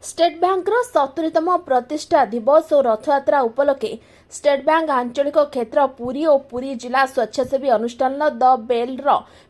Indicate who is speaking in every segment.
Speaker 1: State bank 70तम प्रतिष्ठा दिवस और रथयात्रा उपलक्षे स्टेट बैंक आंचलिक क्षेत्र पुरी और पुरी जिला स्वच्छासेवी अनुष्ठान द बेल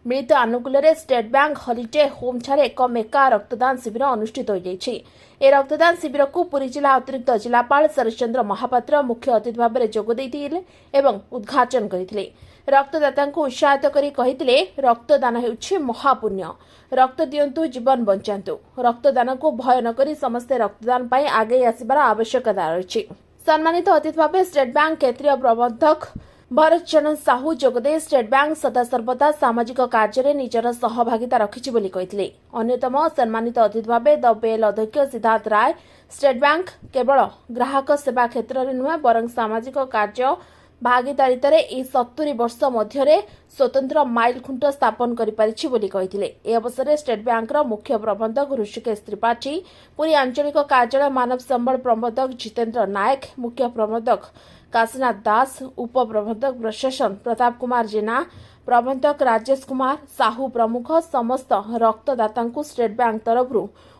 Speaker 1: मिलित आनुकूल्य रे स्टेट बैंक हॉलिडे होम ठारे एक मेगा रक्तदान शिविर अनुष्ठित हो जाइछि। ए रक्तदान शिविर को पुरी जिला अतिरिक्त जिलापाल शरश्चंद्र महापात्र मुख्य अतिथि भाव में जोग देइथिले एवं उद्घाटन करथिले। रक्तदाता को उत्साहित करी कहिथिले रक्तदान हेउछि महापुण्य, रक्त दियंतु जीवन बंचातु। रक्तदान को भय न करी समस्ते रक्तदान पाई आगे आसिबार आवश्यकता रहिछि। सम्मानित अतिथि भाव स्टेट बैंक क्षेत्रीय प्रबंधक भरत चरण साहू जोगदे स्टेट बैंक सदासर्वदा सामाजिक कार्य निजर सहभागिता रखिछि बोली कहिथिले। अन्यतम सम्मानित अतिथि भाव द बेल अध्यक्ष सिद्धार्थ राय स्टेट बैंक केवल ग्राहक सेवा क्षेत्र में नुहे बरं सामाजिक कार्य भागीदारितारे ए 70 वर्ष मध्य स्वतंत्र माइल खुंट स्थापन करिपारिछि बोली कहिथिले। ए अवसर स्टेट बैंक मुख्य प्रबंधक ऋषिकेश त्रिपाठी, पुरी आंचलिक कार्यालय मानव संबल प्रबंधक जितेंद्र नायक, मुख्य प्रबंधक काशीनाथ दास, उप प्रबंधक प्रशासन प्रताप कुमार जेना, प्रबंधक राजेश कुमार साहू प्रमुख समस्त रक्तदाता स्टेट बैंक तरफ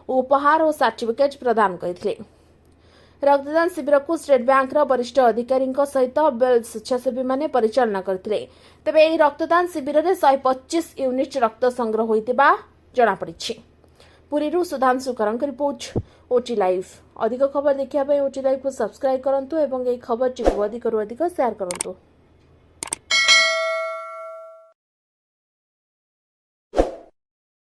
Speaker 1: उपहार और सर्टिफिकेट प्रदान करथिले। रक्तदान शिविर को स्टेट बैंक वरिष्ठ अधिकारी सहित बेल स्वेच्छासेवी माने परिचालना करथिले। तेबे एही रक्तदान शिविर में 125 यूनिट रक्त संग्रह होइतिबा जणा पड़िछि। पुरीरू सुधांशु करंक रिपोर्ट ओटी लाइव। अधिक खबर देखिया ओटी लाइव को सब्सक्राइब करंतु एवं एही खबर अधिक शेयर करंतु।